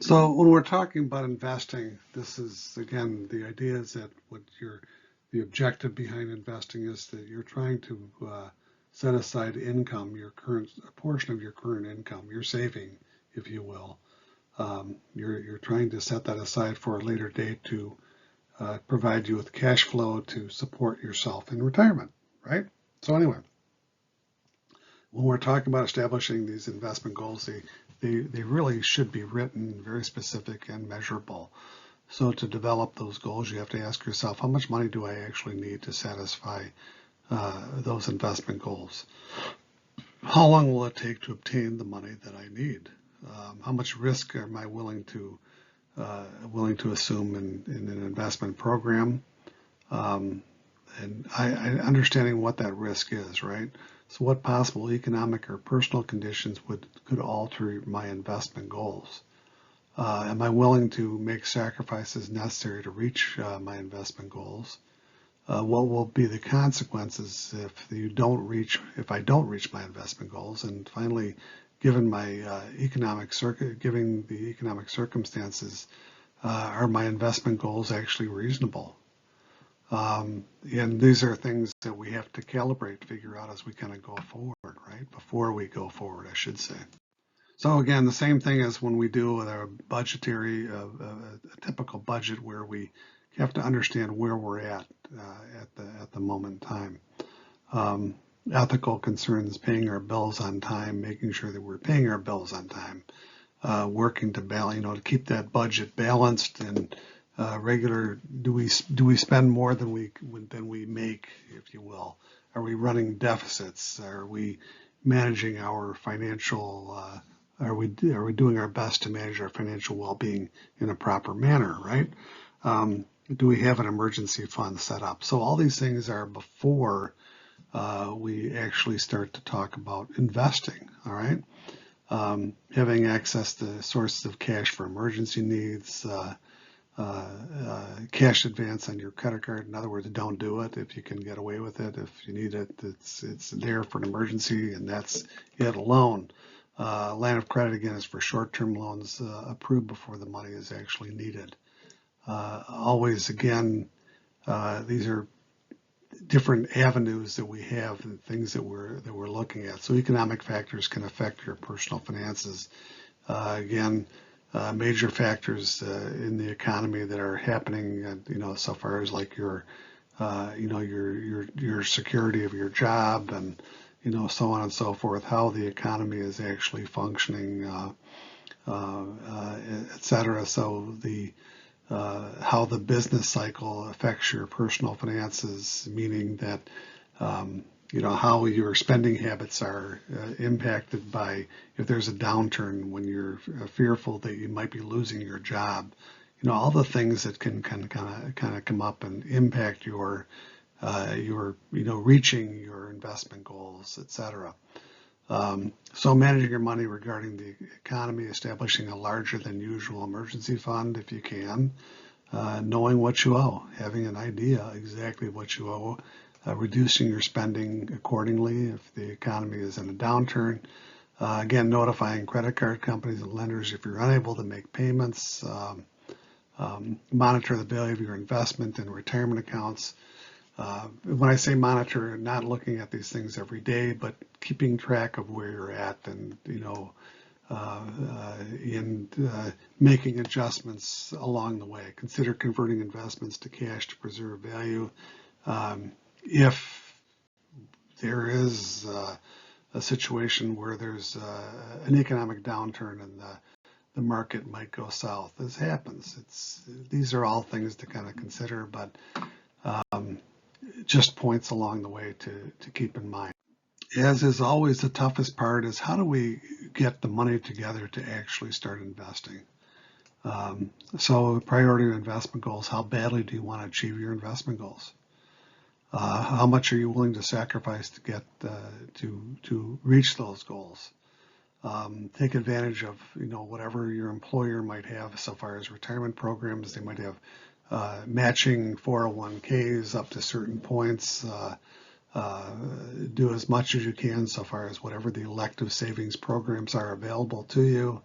So when we're talking about investing, this is again the idea is that the objective behind investing is that you're trying to set aside income, a portion of your current income, your saving, if you will. You're trying to set that aside for a later date to provide you with cash flow to support yourself in retirement, right? So anyway, when we're talking about establishing these investment goals, they really should be written very specific and measurable. So to develop those goals, you have to ask yourself, how much money do I actually need to satisfy those investment goals? How long will it take to obtain the money that I need? How much risk am I willing to assume in an investment program? And understanding what that risk is, right? So what possible economic or personal conditions could alter my investment goals? Am I willing to make sacrifices necessary to reach my investment goals? What will be the consequences if I don't reach my investment goals? And finally, given the economic circumstances, are my investment goals actually reasonable? And these are things that we have to calibrate, figure out as we kind of go forward, right? Before we go forward, I should say. So again, the same thing as when we do with our a typical budget where we have to understand where we're at the moment in time. Ethical concerns, paying our bills on time, making sure that we're paying our bills on time, working to balance, to keep that budget balanced and do we spend more than we make, if you will? Are we running deficits? Are we managing our financial? Are we doing our best to manage our financial well-being in a proper manner? Right? Do we have an emergency fund set up? So all these things are before we actually start to talk about investing. All right. Having access to sources of cash for emergency needs. Cash advance on your credit card. In other words, don't do it if you can get away with it. If you need it, it's there for an emergency, and that's it. A loan. Line of credit, again, is for short-term loans approved before the money is actually needed. Always, again, these are different avenues that we have and things that we're looking at. So economic factors can affect your personal finances. Again, major factors in the economy that are happening, so far as like your security of your job and, so on and so forth, how the economy is actually functioning, et cetera. So how the business cycle affects your personal finances, meaning that, how your spending habits are impacted by if there's a downturn, when you're fearful that you might be losing your job, all the things that can kind of come up and impact your reaching your investment goals, etc. So managing your money regarding the economy, establishing a larger than usual emergency fund if you can, knowing what you owe, having an idea exactly what you owe, reducing your spending accordingly if the economy is in a downturn. Again, notifying credit card companies and lenders if you're unable to make payments. Monitor the value of your investment in retirement accounts. When I say monitor, not looking at these things every day, but keeping track of where you're at and, making adjustments along the way. Consider converting investments to cash to preserve value. If there is a situation where there's an economic downturn and the market might go south, this happens. These are all things to kind of consider, but just points along the way to keep in mind. As is always, the toughest part is how do we get the money together to actually start investing? So priority investment goals, how badly do you want to achieve your investment goals? How much are you willing to sacrifice to get to reach those goals? Take advantage of whatever your employer might have so far as retirement programs. They might have matching 401ks up to certain points. Do as much as you can so far as whatever the elective savings programs are available to you.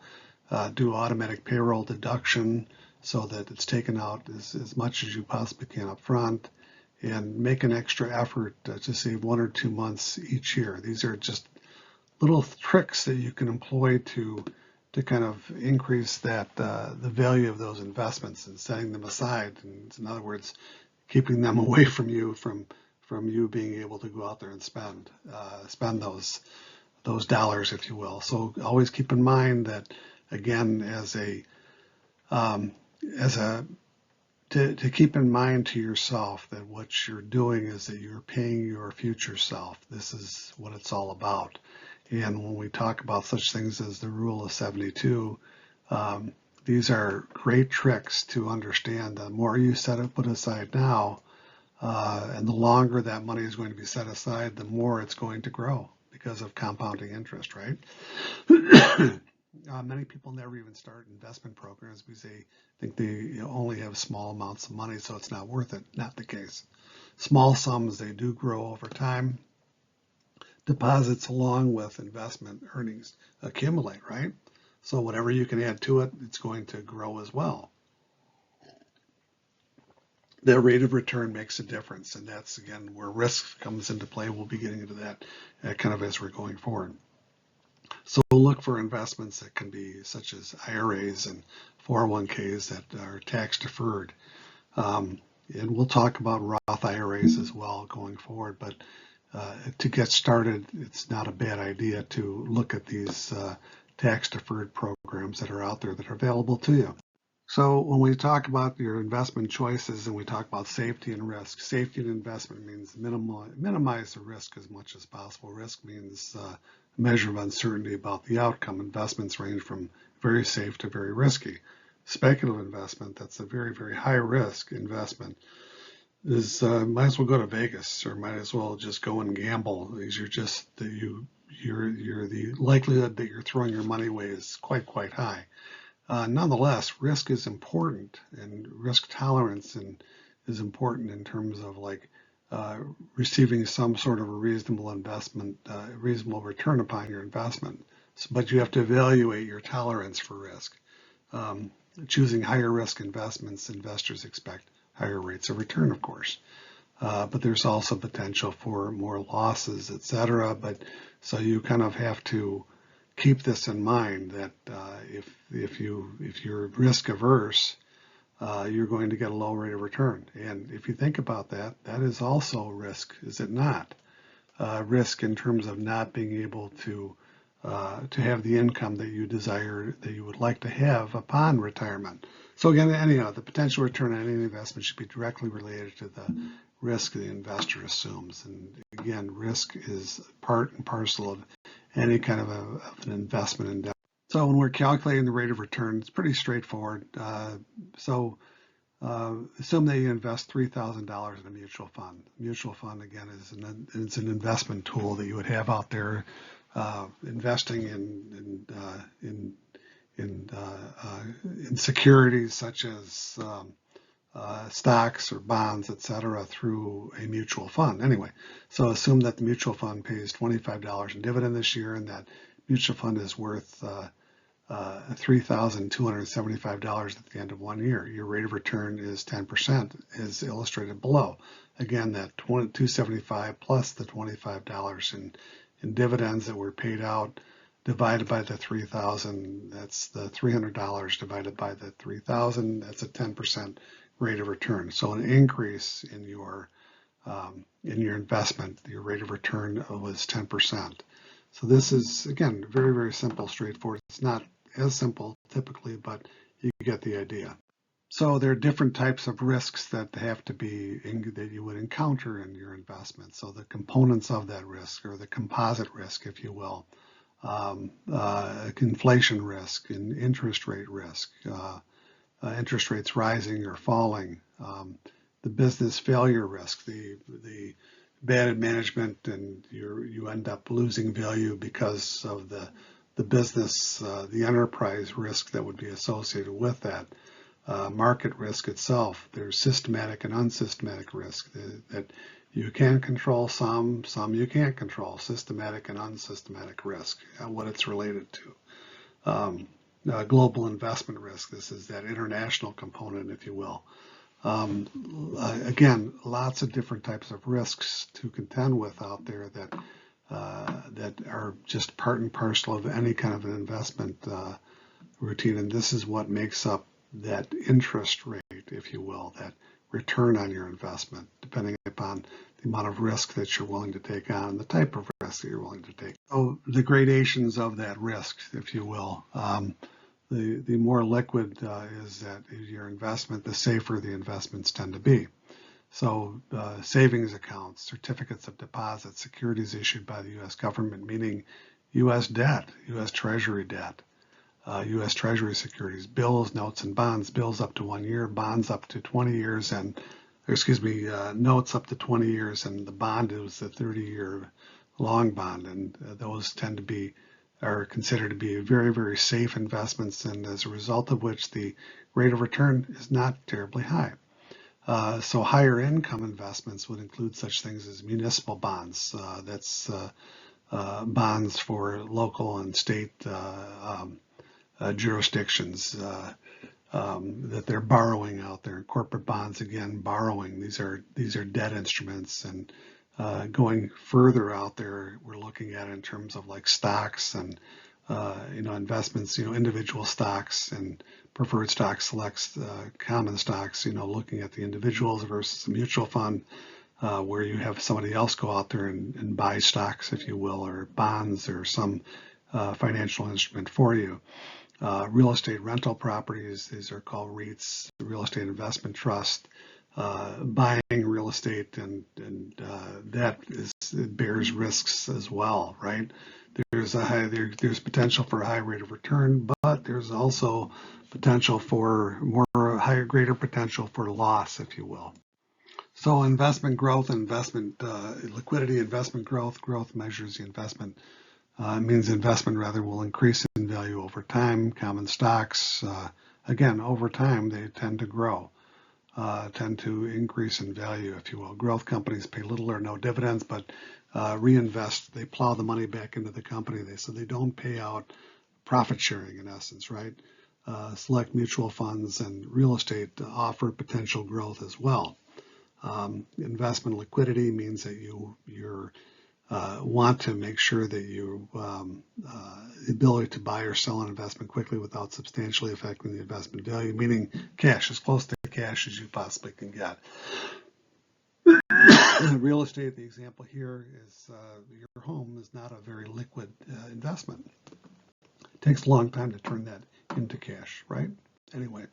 do automatic payroll deduction so that it's taken out as much as you possibly can up front, and make an extra effort to save 1 or 2 months each year. These are just little tricks that you can employ to kind of increase that the value of those investments and setting them aside. And in other words, keeping them away from you from you being able to go out there and spend those dollars, if you will. So always keep in mind that, again, to keep in mind to yourself that what you're doing is that you're paying your future self. This is what it's all about. And when we talk about such things as the rule of 72, these are great tricks to understand. The more you put aside now, and the longer that money is going to be set aside, the more it's going to grow because of compounding interest, right? Many people never even start investment programs because they think they only have small amounts of money, so it's not worth it. Not the case. Small sums, they do grow over time. Deposits along with investment earnings accumulate, right? So whatever you can add to it, it's going to grow as well. The rate of return makes a difference, and that's, again, where risk comes into play. We'll be getting into that kind of as we're going forward. So look for investments that can be such as IRAs and 401ks that are tax deferred. And we'll talk about Roth IRAs as well going forward, but to get started, it's not a bad idea to look at these tax deferred programs that are out there that are available to you. So when we talk about your investment choices and we talk about safety and risk, safety and investment means minimize the risk as much as possible. Risk means a measure of uncertainty about the outcome. Investments range from very safe to very risky. Speculative investment, that's a very, very high risk investment, is might as well go to Vegas or might as well just go and gamble. These are just you're the likelihood that you're throwing your money away is quite high. Nonetheless, risk is important, and risk tolerance is important in terms of receiving some sort of a reasonable reasonable return upon your investment. But you have to evaluate your tolerance for risk. Choosing higher risk investments, investors expect higher rates of return, of course. But there's also potential for more losses, etc. But so you kind of have to keep this in mind that if you're risk averse, you're going to get a low rate of return. And if you think about that, that is also risk, is it not? Risk in terms of not being able to have the income that you desire, that you would like to have upon retirement. So again, anyhow, the potential return on any investment should be directly related to the risk the investor assumes. And again, risk is part and parcel of any kind of an investment endeavor. So when we're calculating the rate of return, it's pretty straightforward. Assume that you invest $3,000 in a mutual fund. Mutual fund, again, is an investment tool that you would have out there, investing in securities such as stocks or bonds, etc., through a mutual fund. Anyway, so assume that the mutual fund pays $25 in dividend this year, and that mutual fund is worth $3,275 at the end of 1 year. Your rate of return is 10%, as illustrated below. Again, that $275 plus the $25 in dividends that were paid out, divided by the 3,000, that's the $300 divided by the 3,000, that's a 10% rate of return. So an increase in your investment, your rate of return was 10%. So this is, again, very, very simple, straightforward. It's not as simple typically, but you get the idea. So there are different types of risks that have to be that you would encounter in your investment. So the components of that risk, or the composite risk, if you will, inflation risk and interest rate risk, interest rates rising or falling, the business failure risk, the bad management, and you end up losing value because of the business, the enterprise risk that would be associated with that. Market risk itself, there's systematic and unsystematic risk that you can control, some you can't control, systematic and unsystematic risk, what it's related to. global investment risk. This is that international component, if you will. Again, lots of different types of risks to contend with out there that are just part and parcel of any kind of an investment routine. And this is what makes up that interest rate, if you will, that return on your investment, depending upon the amount of risk that you're willing to take on and the type of risk that you're willing to take. So the gradations of that risk, if you will. The more liquid is that your investment, the safer the investments tend to be. So savings accounts, certificates of deposit, securities issued by the U.S. government, meaning U.S. debt, U.S. Treasury debt, U.S. Treasury securities, bills, notes, and bonds, bills up to 1 year, bonds up to 20 years, and, notes up to 20 years, and the bond is a 30-year long bond, and those tend to be are considered to be very, very safe investments, and as a result of which the rate of return is not terribly high. So higher income investments would include such things as municipal bonds. That's bonds for local and state jurisdictions that they're borrowing out there. Corporate bonds, again, borrowing. These are debt instruments, and going further out there, we're looking at in terms of like stocks and investments, individual stocks and preferred stock selects, common stocks, looking at the individuals versus the mutual fund, where you have somebody else go out there and buy stocks, if you will, or bonds or some financial instrument for you. Real estate rental properties, these are called REITs, real estate investment trust. Buying real estate and that bears risks as well, right? There's potential for a high rate of return, but there's also potential for greater potential for loss, if you will. So investment growth, investment liquidity, investment growth measures the investment. Means investment rather will increase in value over time. Common stocks, again, over time they tend to grow. Tend to increase in value, if you will. Growth companies pay little or no dividends, but reinvest. They plow the money back into the company. So they don't pay out profit sharing, in essence, right? Select mutual funds and real estate offer potential growth as well. Investment liquidity means that you're want to make sure that you the ability to buy or sell an investment quickly without substantially affecting the investment value, meaning cash, as close to cash as you possibly can get. Real estate, the example here is your home is not a very liquid investment. It takes a long time to turn that into cash, right? Anyway.